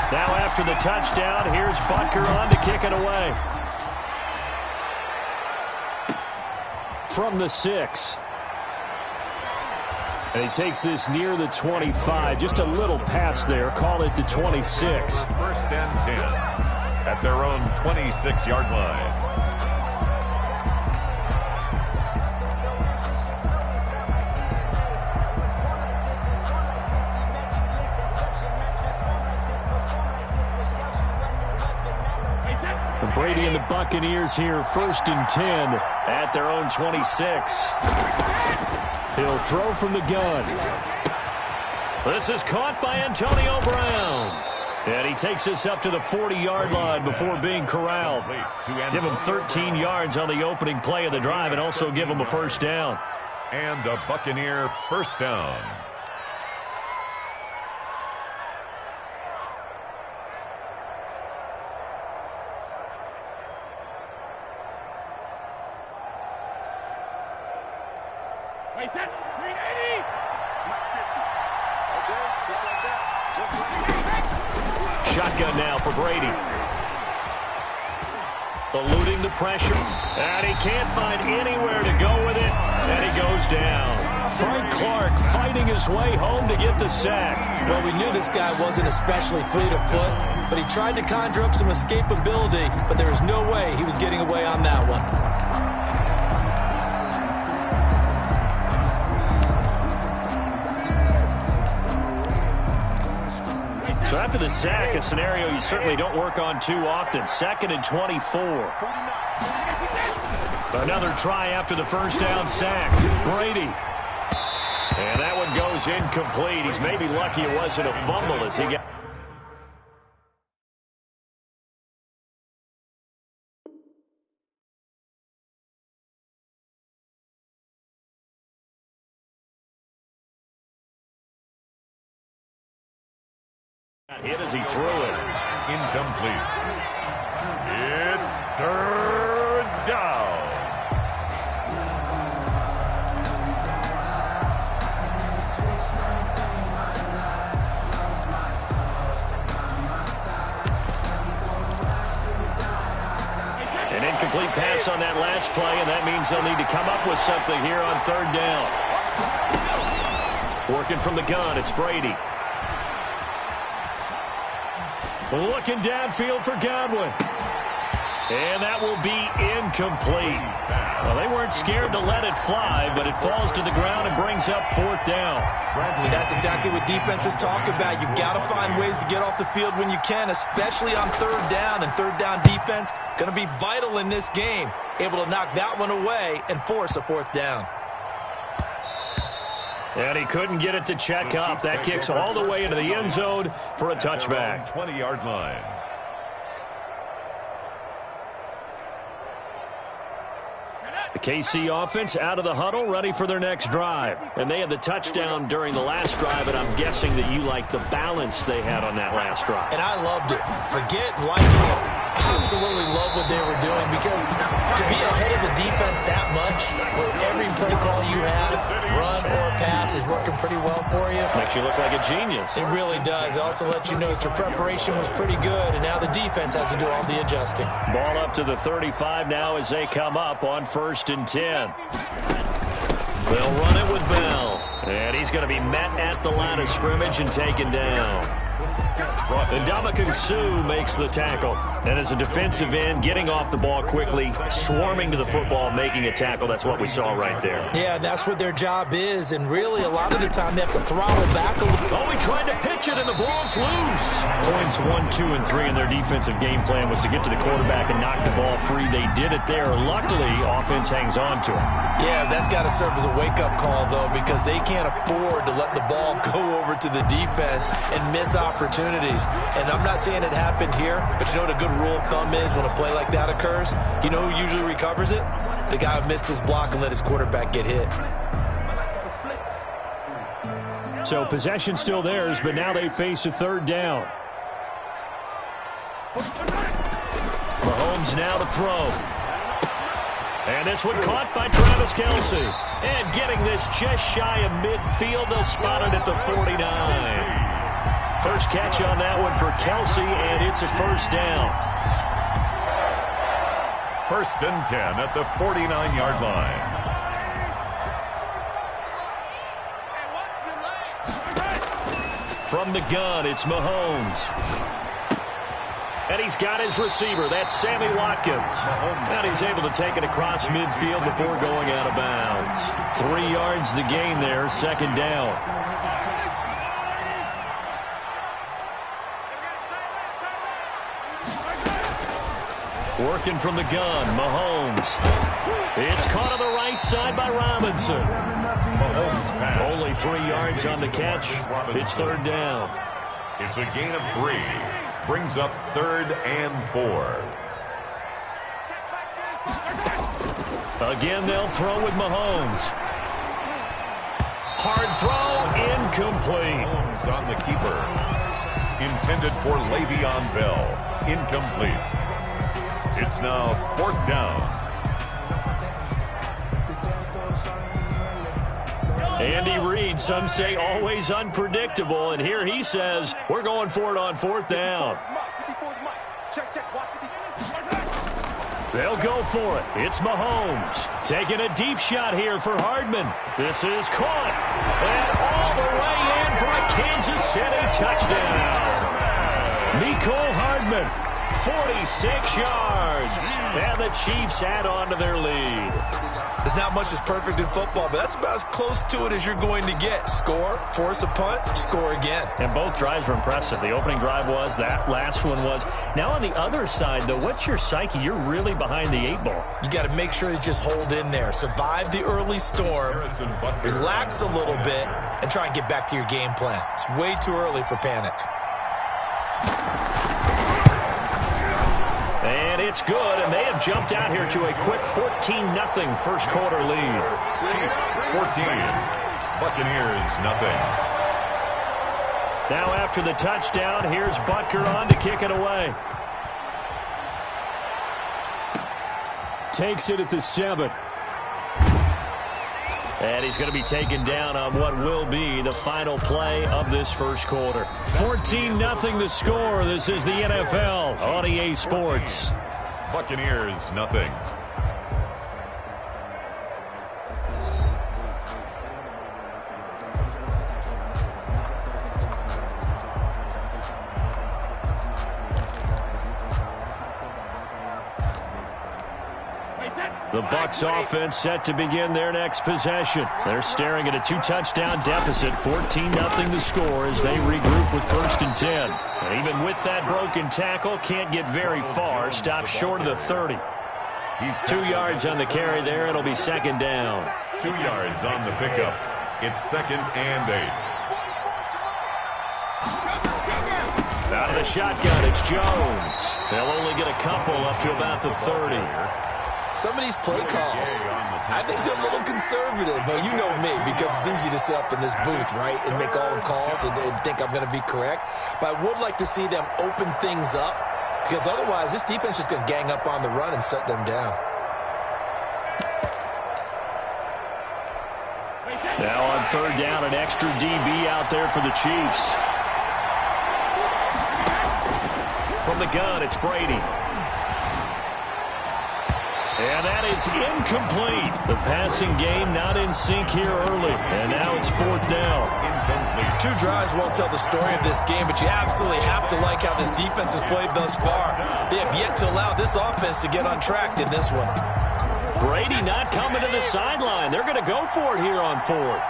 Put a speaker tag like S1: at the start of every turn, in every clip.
S1: Now after the touchdown, here's Butker on to kick it away. From the 6. And he takes this near the 25. Just a little pass there. Call it the 26.
S2: First and 10 at their own 26-yard line.
S1: Brady and the Buccaneers here, first and 10 at their own 26. He'll throw from the gun. This is caught by Antonio Brown. And he takes this up to the 40-yard line before being corralled. Give him 13 yards on the opening play of the drive and also give him a first down.
S2: And a Buccaneer first down.
S1: Shotgun now for Brady. Eluding the pressure. And he can't find anywhere to go with it. And he goes down. Frank Clark fighting his way home to get the sack.
S3: Well, we knew this guy wasn't especially fleet of foot, but he tried to conjure up some escapability, but there was no way he was getting away on that one.
S1: So after the sack, a scenario you certainly don't work on too often. 2nd and 24. Another try after the first down sack. Brady. And that one goes incomplete. He's maybe lucky it wasn't a fumble as he got... hit as he threw it.
S2: Incomplete. It's third down.
S1: An incomplete pass on that last play, and that means they'll need to come up with something here on third down. Working from the gun, it's Brady. Looking downfield for Godwin. And that will be incomplete. Well, they weren't scared to let it fly, but it falls to the ground and brings up fourth down.
S3: And that's exactly what defenses talk about. You've got to find ways to get off the field when you can, especially on third down. And third down defense going to be vital in this game. Able to knock that one away and force a fourth down.
S1: And he couldn't get it to check up. That kicks all the way into the end zone for a touchback.
S2: 20-yard line.
S1: The KC offense out of the huddle, ready for their next drive. And they had the touchdown during the last drive, and I'm guessing that you like the balance they had on that last drive.
S3: And I loved it. Forget liking it. Absolutely love what they were doing, because to be ahead of the defense that much, where every play call you have, run or pass, is working pretty well for you.
S1: Makes you look like a genius.
S3: It really does. It also lets you know that your preparation was pretty good, and now the defense has to do all the adjusting.
S1: Ball up to the 35 now as they come up on 1st and 10. They'll run it with Bell. And he's going to be met at the line of scrimmage and taken down. And Ndamukong Suh makes the tackle. And as a defensive end, getting off the ball quickly, swarming to the football, making a tackle. That's what we saw right there.
S3: Yeah, that's what their job is. And really, a lot of the time, they have to throttle back a little.
S1: Oh, he tried to pitch it, and the ball's loose. Points 1, 2, and 3 in their defensive game plan was to get to the quarterback and knock the ball free. They did it there. Luckily, offense hangs on to it.
S3: Yeah, that's got to serve as a wake-up call, though, because they can't afford to let the ball go over to the defense and miss opportunities. And I'm not saying it happened here, but you know what a good rule of thumb is when a play like that occurs? You know who usually recovers it? The guy who missed his block and let his quarterback get hit.
S1: So possession still theirs, but now they face a third down. Mahomes now to throw. And this one caught by Travis Kelce. And getting this just shy of midfield, they'll spot it at the 49. First catch on that one for Kelsey, and it's a first down.
S2: 1st and 10 at the 49-yard line.
S1: From the gun, it's Mahomes. And he's got his receiver. That's Sammy Watkins. And he's able to take it across midfield before going out of bounds. 3 yards the gain there, 2nd down. Working from the gun, Mahomes. It's caught on the right side by Robinson.
S2: Mahomes pass.
S1: Only 3 yards on the catch. It's 3rd down.
S2: It's a gain of 3. Brings up 3rd and 4.
S1: Again, they'll throw with Mahomes. Hard throw, incomplete.
S2: Mahomes on the keeper. Intended for Le'Veon Bell. Incomplete. It's now 4th down.
S1: Andy Reid, some say always unpredictable, and here he says we're going for it on 4th down. They'll go for it. It's Mahomes taking a deep shot here for Hardman. This is caught, and all the way in for a Kansas City touchdown. Mecole Hardman, 46 yards, and the Chiefs add on to their lead.
S3: There's not much that's perfect in football, but that's about as close to it as you're going to get. Score, force a punt, score again.
S1: And both drives were impressive. The opening drive was, that last one was. Now on the other side, though, what's your psyche? You're really behind the 8 ball.
S3: You got to make sure you just hold in there. Survive the early storm, relax a little bit, and try and get back to your game plan. It's way too early for panic.
S1: And it's good, and they have jumped out here to a quick 14-0 first quarter lead.
S2: Chiefs 14, Buccaneers nothing.
S1: Now after the touchdown, here's Butker on to kick it away. Takes it at the 7. And he's going to be taken down on what will be the final play of this first quarter. 14-0 the score. This is the NFL on EA Sports.
S2: Buccaneers nothing.
S1: The Bucs offense set to begin their next possession. They're staring at a 2-touchdown deficit, 14-0 the score as they regroup with 1st and 10. And even with that broken tackle, can't get very far. Stops short of the 30. He's 2 yards on the carry there. It'll be 2nd down.
S2: 2 yards on the pickup. It's 2nd and 8.
S1: Out of the shotgun, it's Jones. They'll only get a couple up to about the 30.
S3: Some of these play calls, I think they're a little conservative. But you know me, because it's easy to sit up in this booth, right, and make all the calls and think I'm going to be correct. But I would like to see them open things up, because otherwise this defense is going to gang up on the run and shut them down.
S1: Now on 3rd down, an extra DB out there for the Chiefs. From the gun, it's Brady. And that is incomplete. The passing game not in sync here early. And now it's 4th down.
S2: Incomplete.
S3: 2 drives won't tell the story of this game, but you absolutely have to like how this defense has played thus far. They have yet to allow this offense to get untracked in this one.
S1: Brady not coming to the sideline. They're going to go for it here on 4th.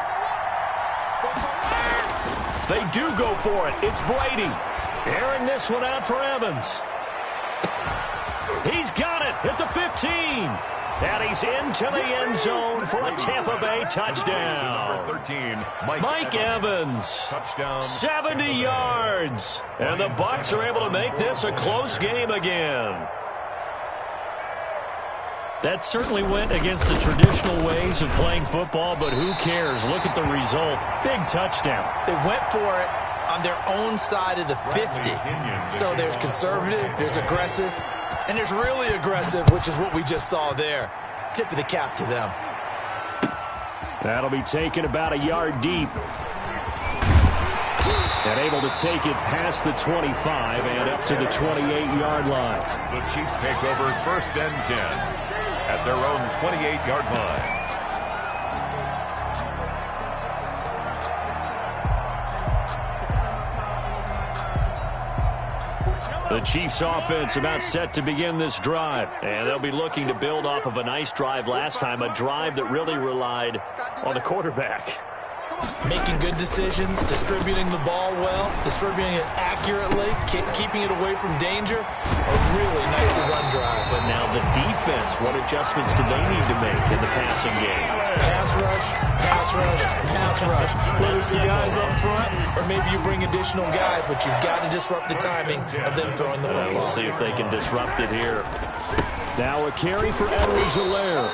S1: They do go for it. It's Brady. Airing this one out for Evans. He's got it at the 15. And he's into the end zone for a Tampa Bay touchdown.
S2: Number 13,
S1: Mike Evans.
S2: Touchdown.
S1: 70 yards. And the Bucs are able to make this a close game again. That certainly went against the traditional ways of playing football, but who cares? Look at the result. Big touchdown.
S3: They went for it on their own side of the 50. So there's conservative, there's aggressive, and there's really aggressive, which is what we just saw there. Tip of the cap to them. That'll be taken about a yard deep.
S1: And able to take it past the 25 and up to the 28-yard line.
S2: The Chiefs take over 1st and 10 at their own 28-yard line.
S1: The Chiefs offense about set to begin this drive. And they'll be looking to build off of a nice drive last time, a drive that really relied on the quarterback.
S3: Making good decisions, distributing the ball well, distributing it accurately, keeping it away from danger. A really nicely run drive.
S1: But now the defense, what adjustments do they need to make in the passing game?
S3: Pass rush, pass rush, pass rush. Whether it's the guys up front or maybe you bring additional guys, but you've got to disrupt the timing of them throwing the football.
S1: We'll see if they can disrupt it here. Now a carry for Edwards-Helaire.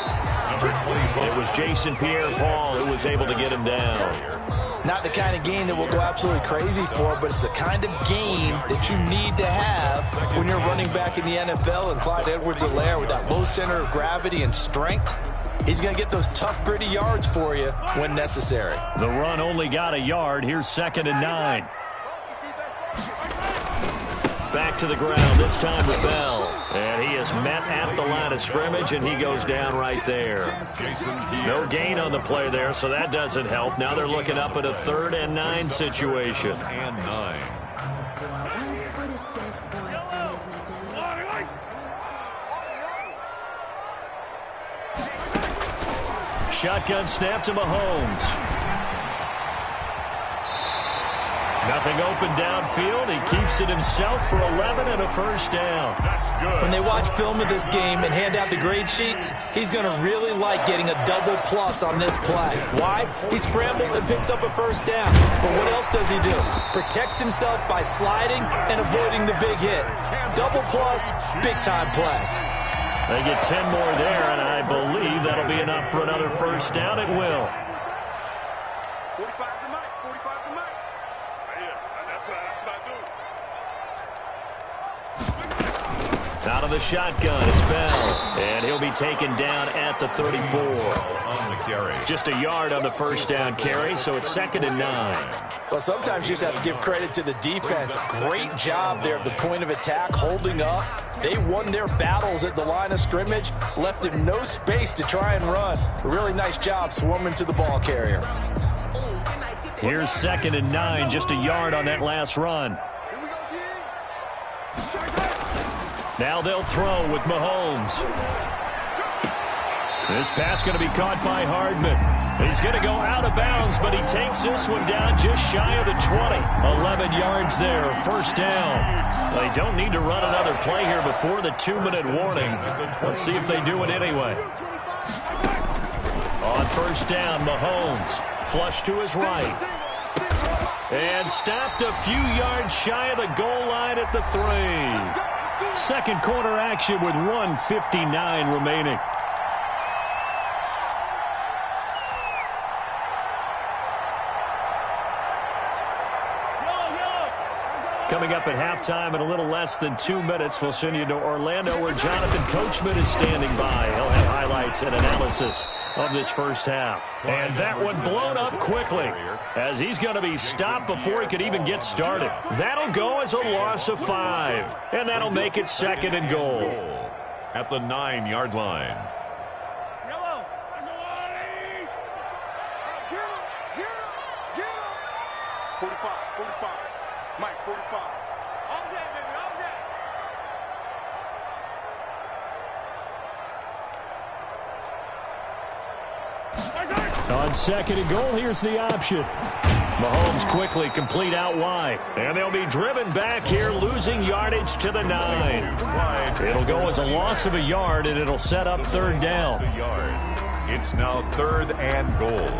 S1: It was Jason Pierre-Paul who was able to get him down.
S3: Not the kind of game that we'll go absolutely crazy for, but it's the kind of game that you need to have when you're running back in the NFL. And Clyde Edwards-Helaire, with that low center of gravity and strength, he's going to get those tough, gritty yards for you when necessary.
S1: The run only got a yard. Here's 2nd and 9. Back to the ground, this time with Bell. And he is met at the line of scrimmage, and he goes down right there. No gain on the play there, so that doesn't help. Now they're looking up at a 3rd and 9 situation.
S2: And 9.
S1: Shotgun snap to Mahomes. Nothing open downfield. He keeps it himself for 11 and a 1st down.
S2: That's good.
S3: When they watch film of this game and hand out the grade sheets, he's going to really like getting a double plus on this play. Why? He scrambles and picks up a 1st down. But what else does he do? Protects himself by sliding and avoiding the big hit. Double plus, big-time play.
S1: They get 10 more there, and I believe that'll be enough for another 1st down. It will.
S4: 45 to Mike, 45 to Mike. That's what I do.
S1: Out of the shotgun, it's Bell. And he'll be taken down at the 34.
S2: On the carry.
S1: Just a yard on the 1st down carry, so it's 2nd and 9.
S3: Well, sometimes you just have to give credit to the defense. Great job there at the point of attack, holding up. They won their battles at the line of scrimmage, left him no space to try and run. A really nice job swarming to the ball carrier.
S1: Here's 2nd and 9, just a yard on that last run. Now they'll throw with Mahomes. This pass going to be caught by Hardman. He's going to go out of bounds, but he takes this one down just shy of the 20. 11 yards there, 1st down. They don't need to run another play here before the 2-minute warning. Let's see if they do it anyway. On 1st down, Mahomes. Flush to his right. And stopped a few yards shy of the goal line at the 3. Second quarter action with 1:59 remaining. Coming up at halftime in a little less than 2 minutes, we'll send you to Orlando where Jonathan Coachman is standing by. He'll have highlights and analysis of this 1st half. And that one blown up quickly as he's going to be stopped before he could even get started. That'll go as a loss of 5, and that'll make it 2nd and goal.
S2: At the 9-yard line.
S4: Get him. 45. Mike, 45. All day, baby, all day.
S1: On 2nd and goal, here's the option. Mahomes quickly complete out wide. And they'll be driven back here, losing yardage to the 9. It'll go as a loss of a yard, and it'll set up 3rd down.
S2: It's now 3rd and goal.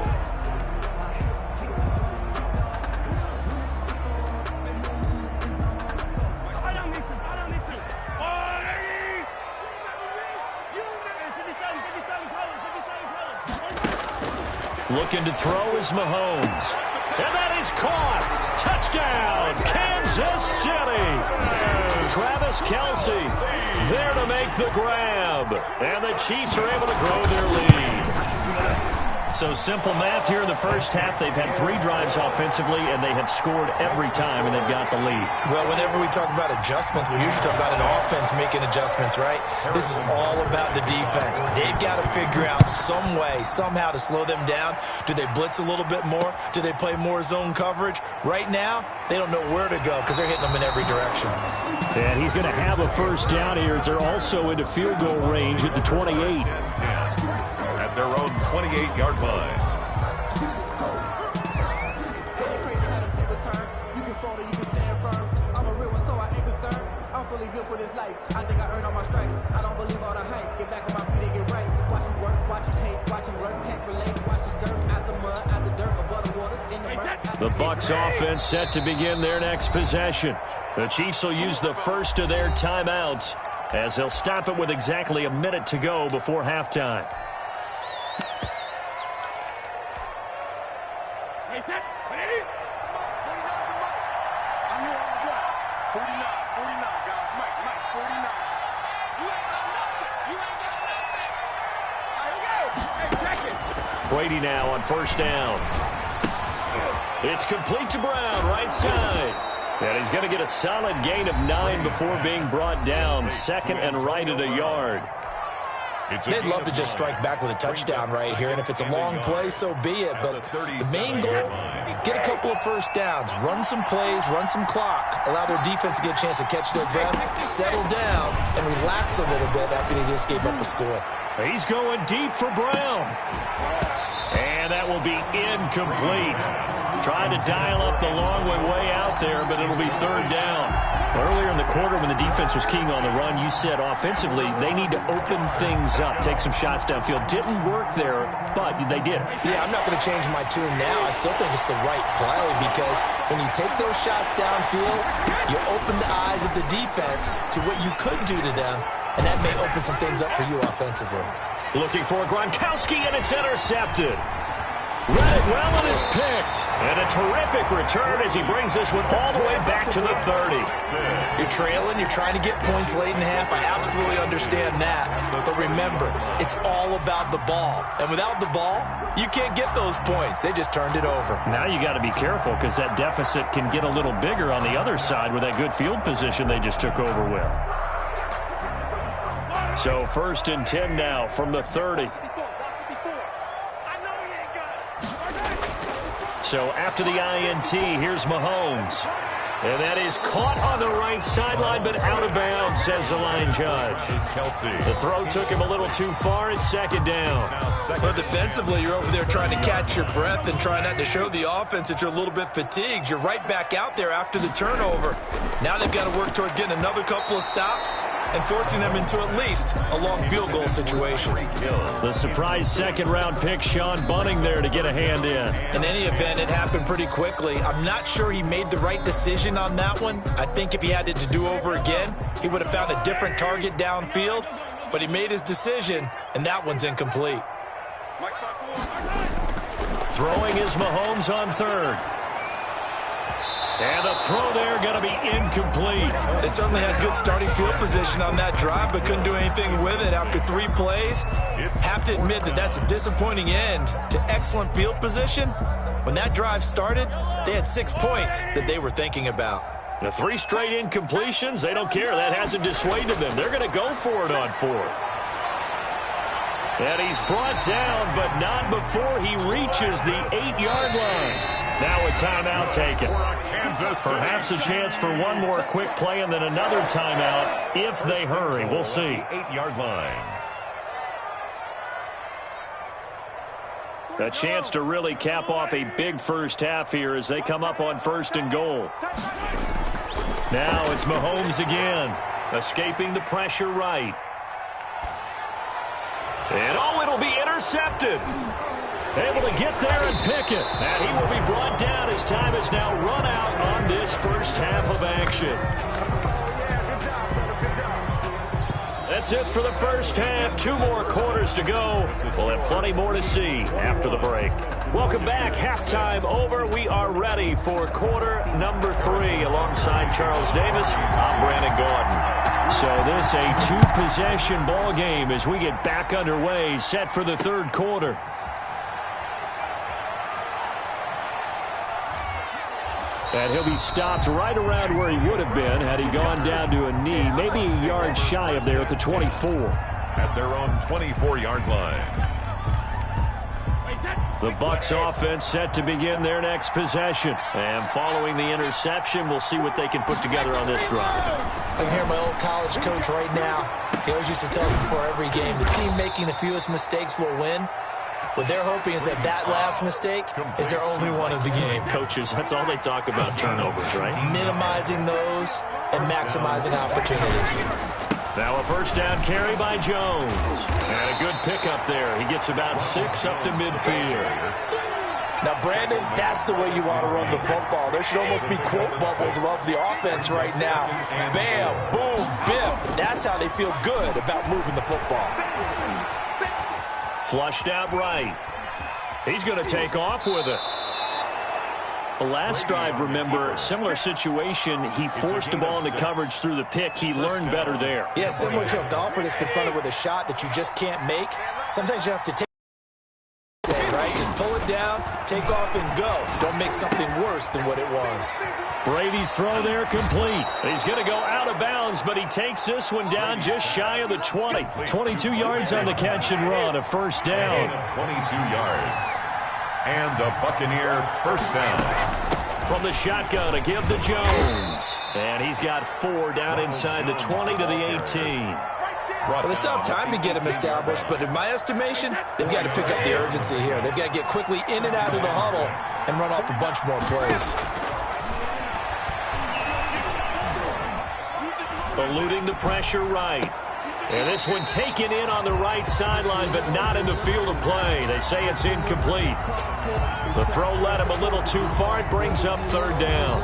S1: Looking to throw is Mahomes. And that is caught. Touchdown, Kansas City. Travis Kelce there to make the grab. And the Chiefs are able to grow their lead. So simple math here in the first half. They've had 3 drives offensively, and they have scored every time, and they've got the lead.
S3: Well, whenever we talk about adjustments, we usually talk about an offense making adjustments, right? This is all about the defense. They've got to figure out some way, somehow to slow them down. Do they blitz a little bit more? Do they play more zone coverage? Right now, they don't know where to go because they're hitting them in every direction.
S1: And he's going to have a first down here. They're also into field goal range at the 28.
S2: At their own 28-yard line.
S5: I'm fully built for this life. I think I earned all my stripes. I don't believe all the hype. Get back on my feet and get right. Watch him work, watch him hate, watch him work. Can't relate. Watch him skirt out the mud, out the dirt, above the waters, in the mud.
S1: The Bucs offense set to begin their next possession. The Chiefs will use the first of their timeouts as they'll stop it with exactly a minute to go before halftime. Brady now on first down. It's complete to Brown, right side. And he's going to get a solid gain of 9 before being brought down. Second and right at a yard.
S3: They'd love to just strike back with a touchdown right here, and if it's a long play, so be it. But the main goal, get a couple of first downs, run some plays, run some clock, allow their defense to get a chance to catch their breath, settle down, and relax a little bit after they just gave up a score.
S1: He's going deep for Brown. And that will be incomplete. Trying to dial up the long way out there, but it'll be third down. Earlier in the quarter when the defense was keying on the run, you said offensively they need to open things up, take some shots downfield. Didn't work there, but they did.
S3: Yeah, I'm not going to change my tune now. I still think it's the right play because when you take those shots downfield, you open the eyes of the defense to what you could do to them, and that may open some things up for you offensively.
S1: Looking for Gronkowski, and it's intercepted. Read it well, and it's picked. And a terrific return as he brings this one all the way back to the 30.
S3: You're trailing, you're trying to get points late in half. I absolutely understand that. But remember, it's all about the ball. And without the ball, you can't get those points. They just turned it over.
S1: Now you got to be careful because that deficit can get a little bigger on the other side with that good field position they just took over with. So first and 10 now from the 30. So after the INT, here's Mahomes. And that is caught on the right sideline, but out of bounds, says the line judge. The throw took him a little too far. It's second down.
S3: But defensively, you're over there trying to catch your breath and trying not to show the offense that you're a little bit fatigued. You're right back out there after the turnover. Now they've got to work towards getting another couple of stops and forcing them into at least a long field goal situation.
S1: The surprise second-round pick, Sean Bunting, there to get a hand in.
S3: In any event, it happened pretty quickly. I'm not sure he made the right decision on that one. I think if he had it to do over again, he would have found a different target downfield. But he made his decision, and that one's incomplete.
S1: Throwing is Mahomes on third. And the throw there going to be incomplete.
S3: They certainly had good starting field position on that drive, but couldn't do anything with it after 3 plays. Have to admit that that's a disappointing end to excellent field position. When that drive started, they had 6 points that they were thinking about.
S1: The 3 straight incompletions, they don't care. That hasn't dissuaded them. They're going to go for it on fourth. And he's brought down, but not before he reaches the 8-yard line. Now a timeout taken. Perhaps a chance for one more quick play and then another timeout if they hurry. We'll see.
S2: 8-yard line.
S1: A chance to really cap off a big first half here as they come up on first and goal. Now it's Mahomes again, escaping the pressure right. And it'll be intercepted. Able to get there and pick it. And he will be brought down as time has now run out on this first half of action. That's it for the first half. 2 more quarters to go. We'll have plenty more to see after the break. Welcome back. Halftime over. We are ready for quarter number 3. Alongside Charles Davis, I'm Brandon Gordon. So this a 2-possession ball game as we get back underway, set for the third quarter. And he'll be stopped right around where he would have been had he gone down to a knee, maybe a yard shy of there at the 24.
S2: At their own 24-yard line.
S1: The Bucs offense set to begin their next possession. And following the interception, we'll see what they can put together on this drive.
S3: I can hear my old college coach right now. He always used to tell us before every game, the team making the fewest mistakes will win. What they're hoping is that last mistake is their only one of the game.
S1: Coaches, that's all they talk about, turnovers, right?
S3: Minimizing those and maximizing opportunities.
S1: Now a first down carry by Jones. And a good pickup there. He gets about 6 up to midfield.
S3: Now, Brandon, that's the way you want to run the football. There should almost be quote bubbles above the offense right now. Bam, boom, biff. That's how they feel good about moving the football.
S1: Flushed out right. He's going to take off with it. The last drive, remember, similar situation. He forced the ball into coverage through the pick. He learned better there.
S3: Yeah, similar to a golfer that's confronted with a shot that you just can't make. Sometimes you have to take it, right? Just pull it down, take off, and go. Don't make something worse than what it was.
S1: Brady's throw there complete. He's going to go out of bounds, but he takes this one down just shy of the 20. 22 yards on the catch and run, a first down.
S2: 22 yards. And a Buccaneer first down.
S1: From the shotgun to give to Jones. And he's got 4 down inside the 20 to the 18.
S3: Well, they still have time to get him established, but in my estimation, they've got to pick up the urgency here. They've got to get quickly in and out of the huddle and run off a bunch more plays.
S1: Eluding the pressure right. And this one taken in on the right sideline, but not in the field of play. They say it's incomplete. The throw led him a little too far. It brings up third down.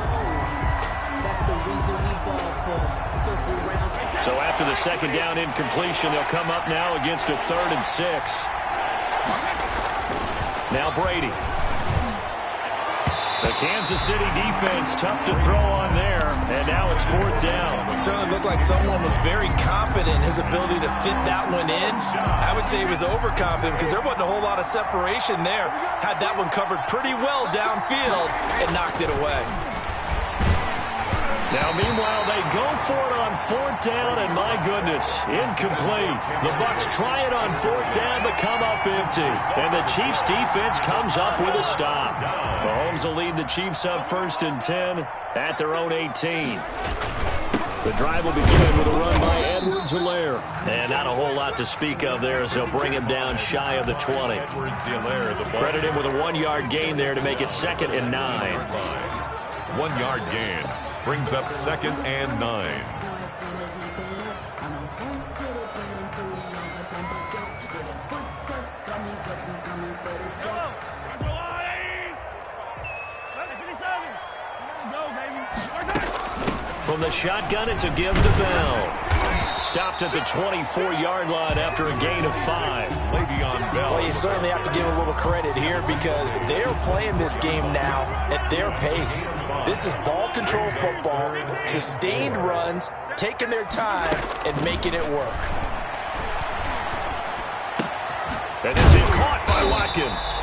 S1: So after the second down incompletion, they'll come up now against a 3rd and 6. Now Brady. The Kansas City defense tough to throw on there, and now it's 4th down.
S3: It certainly looked like someone was very confident in his ability to fit that one in. I would say he was overconfident because there wasn't a whole lot of separation there. Had that one covered pretty well downfield and knocked it away.
S1: Now, meanwhile, they go for it on 4th down, and my goodness, incomplete. The Bucs try it on 4th down, but come up empty. And the Chiefs' defense comes up with a stop. Mahomes will lead the Chiefs up 1st and 10 at their own 18. The drive will begin with a run by Edwards-Helaire. And not a whole lot to speak of there as they'll bring him down shy of the 20. Credit him with a 1-yard gain there to make it 2nd and 9.
S2: 1-yard gain. Brings up 2nd and 9.
S1: From the shotgun, it's a give to Bell. Stopped at the 24-yard line after a gain of 5.
S2: Le'Veon Bell.
S3: Well, you certainly have to give a little credit here because they're playing this game now at their pace. This is ball control football, sustained runs, taking their time, and making it work.
S1: And this is caught by Watkins.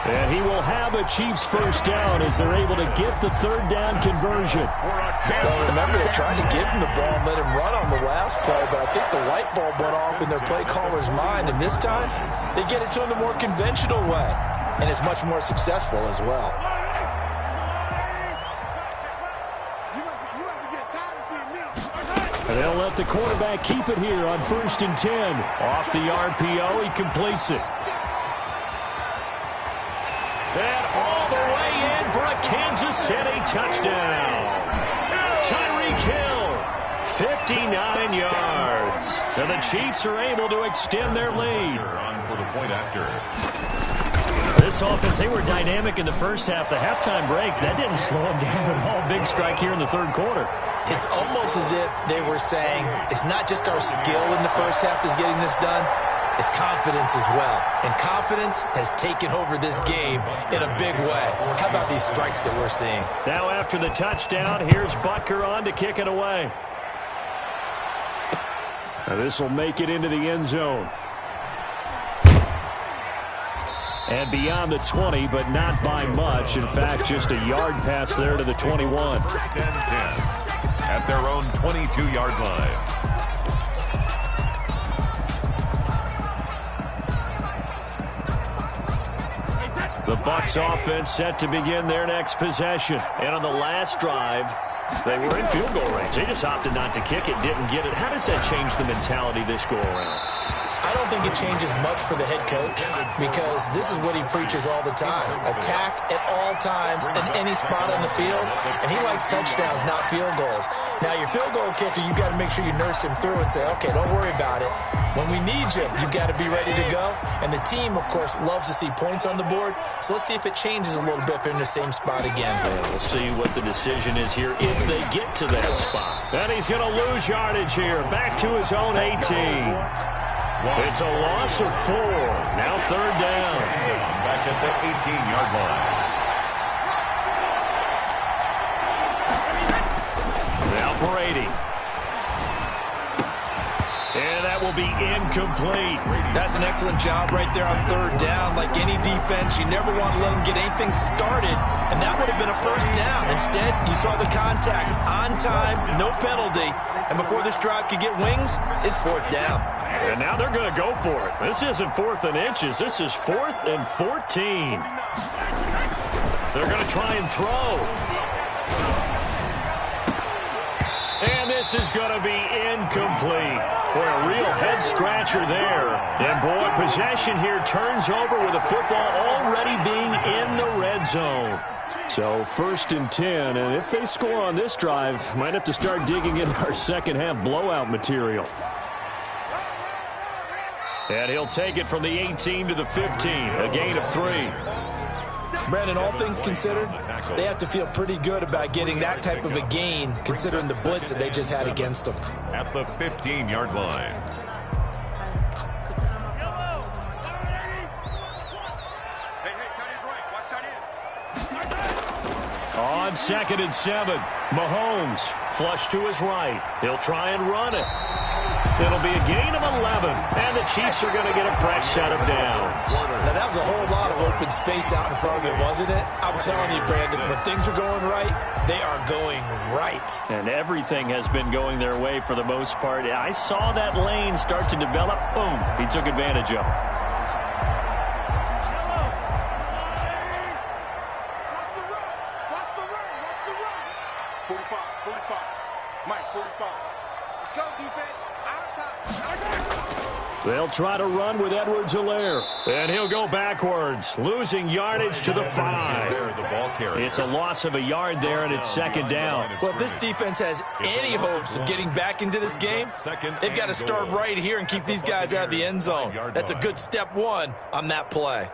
S1: And he will have a Chiefs first down as they're able to get the 3rd down conversion.
S3: Well, remember, they tried to give him the ball and let him run on the last play, but I think the light bulb went off in their play caller's mind, and this time they get it to him the more conventional way, and it's much more successful as well.
S1: And they'll let the quarterback keep it here on 1st and 10. Off the RPO, he completes it. And all the way in for a Kansas City touchdown. Tyreek Hill, 59 yards. And the Chiefs are able to extend their lead.
S2: On for the point after.
S1: This offense, they were dynamic in the first half. The halftime break, that didn't slow them down at all. Big strike here in the 3rd quarter.
S3: It's almost as if they were saying, it's not just our skill in the first half that's getting this done, it's confidence as well. And confidence has taken over this game in a big way. How about these strikes that we're seeing?
S1: Now after the touchdown, here's Butker on to kick it away. Now this will make it into the end zone. And beyond the 20, but not by much. In fact, just a yard pass there to the 21.
S2: First and 10 at their own 22-yard line.
S1: The Bucs offense set to begin their next possession. And on the last drive, they were in field goal range. They just opted not to kick it, didn't get it. How does that change the mentality this go-around?
S3: I don't think it changes much for the head coach because this is what he preaches all the time. Attack at all times in any spot on the field, and he likes touchdowns, not field goals. Now, your field goal kicker, you got to make sure you nurse him through and say, okay, don't worry about it. When we need you, you've got to be ready to go. And the team, of course, loves to see points on the board. So let's see if it changes a little bit if they're in the same spot again.
S1: Yeah, we'll see what the decision is here if they get to that spot. And he's going to lose yardage here. Back to his own 18. It's a loss of 4. Now third down.
S2: Back at the 18-yard line.
S1: Now Brady. And that will be incomplete.
S3: That's an excellent job right there on third down. Like any defense, you never want to let them get anything started, and that would have been a first down. Instead, you saw the contact on time, no penalty, and before this drive could get wings, it's fourth down.
S1: And now they're going to go for it. This isn't 4th and inches. This is 4th and 14. They're going to try and throw. And this is going to be incomplete. For a real head-scratcher there. And, boy, possession here turns over with the football already being in the red zone. So, 1st and 10, and if they score on this drive, might have to start digging into our second-half blowout material. And he'll take it from the 18 to the 15, a gain of 3.
S3: Brandon, all things considered, they have to feel pretty good about getting that type of a gain considering the blitz that they just had against them.
S2: At the 15-yard line.
S1: On 2nd and 7, Mahomes flush to his right. He'll try and run it. It'll be a gain of 11, and the Chiefs are going to get a fresh set of downs.
S3: Now, that was a whole lot of open space out in front of it, wasn't it? I'm telling you, Brandon, when things are going right, they are going right.
S1: And everything has been going their way for the most part. I saw that lane start to develop. Boom, he took advantage of it. They'll try to run with Edwards-Helaire. And he'll go backwards, losing yardage to the 5. It's a loss of a yard there, and it's 2nd down.
S3: Well, if this defense has any hopes of getting back into this game, they've got to start right here and keep these guys out of the end zone. That's a good step 1 on that play.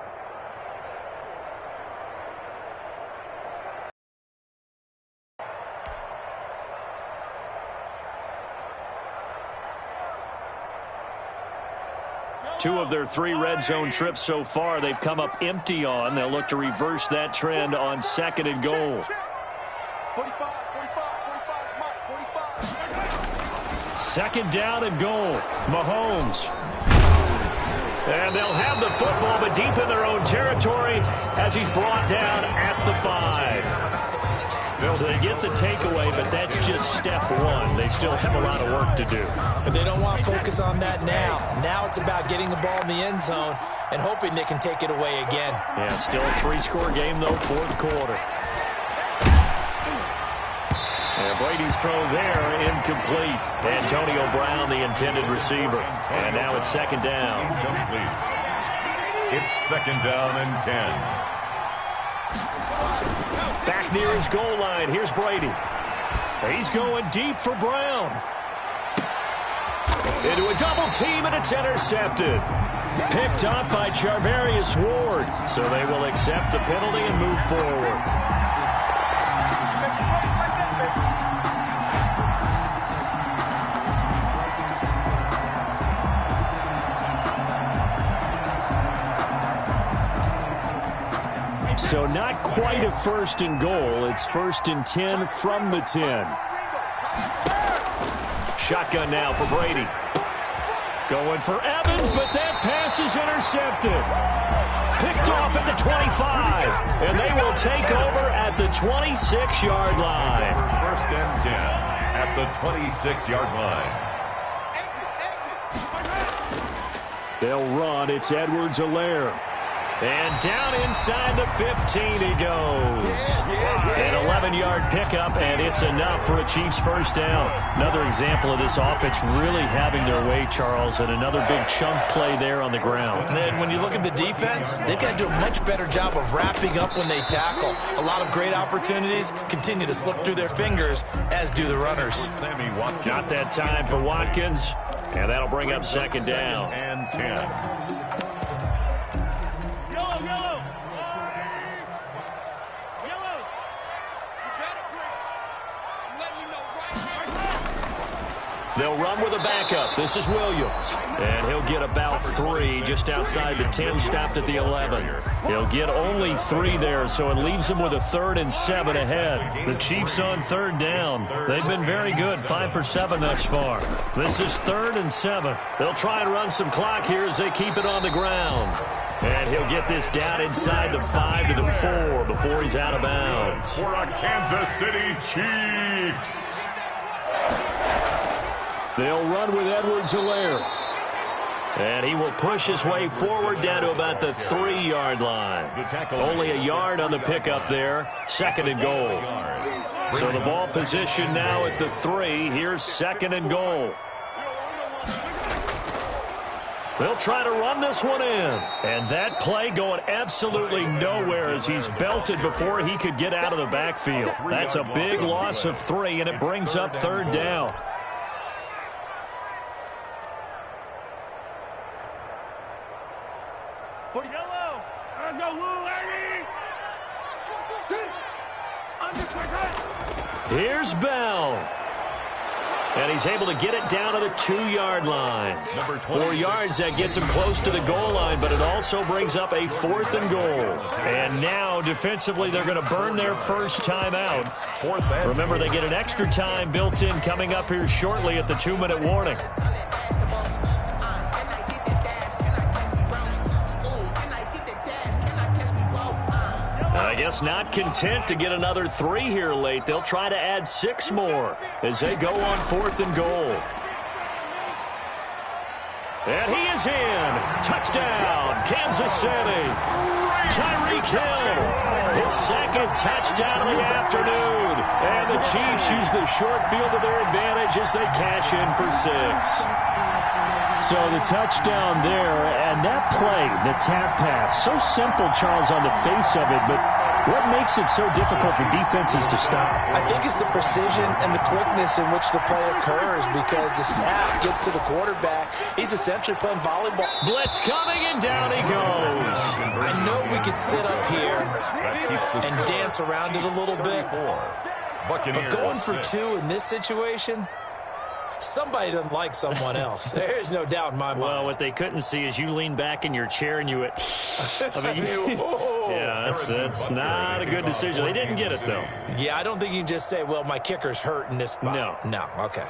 S1: Two of their 3 red zone trips so far, they've come up empty on. They'll look to reverse that trend on 2nd and goal. 2nd down and goal. Mahomes. And they'll have the football, but deep in their own territory as he's brought down at the 5. So they get the takeaway, but that's just step 1. They still have a lot of work to do.
S3: But they don't want to focus on that now. Now it's about getting the ball in the end zone and hoping they can take it away again.
S1: Yeah, still a 3-score game, though, 4th quarter. And Brady's throw there, incomplete. Antonio Brown, the intended receiver. And now it's 2nd down.
S2: Incomplete. It's 2nd down and 10.
S1: Back near his goal line. Here's Brady. He's going deep for Brown. Into a double team, and it's intercepted. Picked up by Charvarius Ward. So they will accept the penalty and move forward. So not quite a 1st and goal. It's 1st and 10 from the 10. Shotgun now for Brady. Going for Evans, but that pass is intercepted. Picked off at the 25. And they will take over at the 26-yard line.
S2: First and 10 at the 26-yard line.
S1: They'll run. It's Edwards-Helaire. And down inside the 15 he goes. An 11-yard pickup, and it's enough for a Chiefs first down. Another example of this offense really having their way, Charles, and another big chunk play there on the ground.
S3: And then when you look at the defense, they've got to do a much better job of wrapping up when they tackle. A lot of great opportunities continue to slip through their fingers, as do the runners.
S1: Not that time for Watkins, and that'll bring up second down.
S2: And 10.
S1: They'll run with a backup. This is Williams. And he'll get about 3 just outside the 10, stopped at the 11. He'll get only 3 there, so it leaves him with a 3rd and 7 ahead. The Chiefs on 3rd down. They've been very good, 5 for 7 thus far. This is 3rd and 7. They'll try and run some clock here as they keep it on the ground. And he'll get this down inside the 5 to the 4 before he's out of bounds.
S2: For a Kansas City Chiefs.
S1: They'll run with Edwards-Helaire. And he will push his way forward down to about the 3-yard line. Only a yard on the pickup there. 2nd and goal. So the ball position now at the 3. Here's 2nd and goal. They'll try to run this one in. And that play going absolutely nowhere as he's belted before he could get out of the backfield. That's a big loss of 3, and it brings up 3rd down. Here's Bell. And he's able to get it down to the 2-yard line. 4 yards, that gets him close to the goal line, but it also brings up a 4th and goal. And now, defensively, they're going to burn their first time out. Remember, they get an extra time built in coming up here shortly at the 2-minute warning. I guess not content to get another 3 here late. They'll try to add 6 more as they go on 4th and goal. And he is in. Touchdown, Kansas City. Tyreek Hill, his 2nd touchdown of the afternoon. And the Chiefs use the short field to their advantage as they cash in for 6. So the touchdown there, and that play, the tap pass, so simple, Charles, on the face of it, but what makes it so difficult for defenses to stop?
S3: I think it's the precision and the quickness in which the play occurs because the snap gets to the quarterback. He's essentially playing volleyball.
S1: Blitz coming, and down he goes.
S3: I know we could sit up here and dance around it a little bit, but going for 2 in this situation, somebody doesn't like someone else. There's no doubt in my mind.
S1: Well, what they couldn't see is you lean back in your chair and you went, yeah, that's not a good decision. They didn't get it, though.
S3: Yeah, I don't think you can just say, well, my kicker's hurt in this spot. No, okay.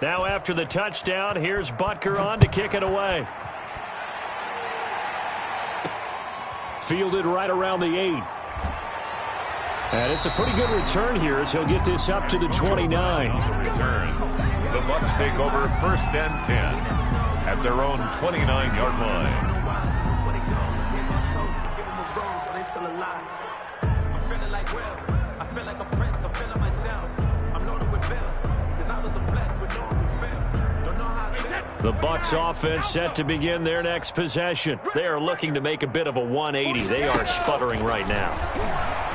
S1: Now after the touchdown, here's Butker on to kick it away. Fielded right around the 8. And it's a pretty good return here as he'll get this up to the 29.
S2: Return. The Bucs take over 1st and 10 at their own 29-yard line.
S1: The Bucs offense set to begin their next possession. They are looking to make a bit of a 180. They are sputtering right now.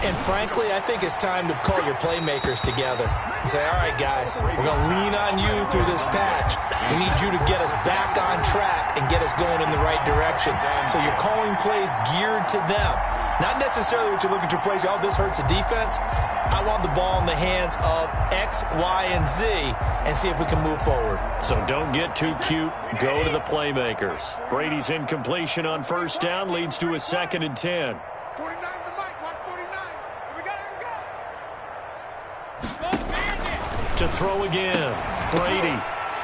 S3: And frankly, I think it's time to call your playmakers together and say, all right, guys, we're going to lean on you through this patch. We need you to get us back on track and get us going in the right direction. So you're calling plays geared to them. Not necessarily what you look at your plays, oh, this hurts the defense. I want the ball in the hands of X, Y, and Z and see if we can move forward.
S1: So don't get too cute. Go to the playmakers. Brady's incompletion on 1st down leads to a 2nd and 10.
S4: 49's the mic. Watch 49. Here we go.
S1: To to throw again. Brady.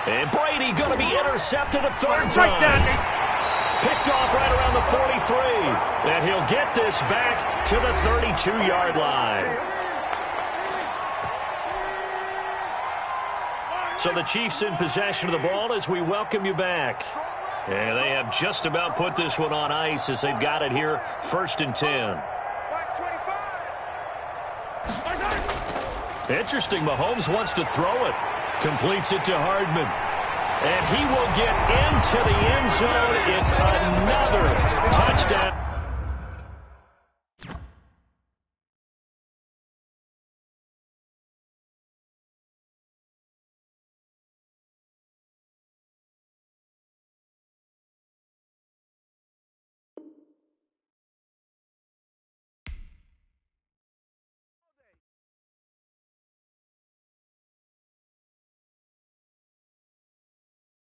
S1: And Brady going to be intercepted a third time. Picked off right around the 43. And he'll get this back to the 32-yard line. So the Chiefs in possession of the ball as we welcome you back. And they have just about put this one on ice as they've got it here, 1st and 10. Interesting, Mahomes wants to throw it. Completes it to Hardman. And he will get into the end zone. It's another touchdown.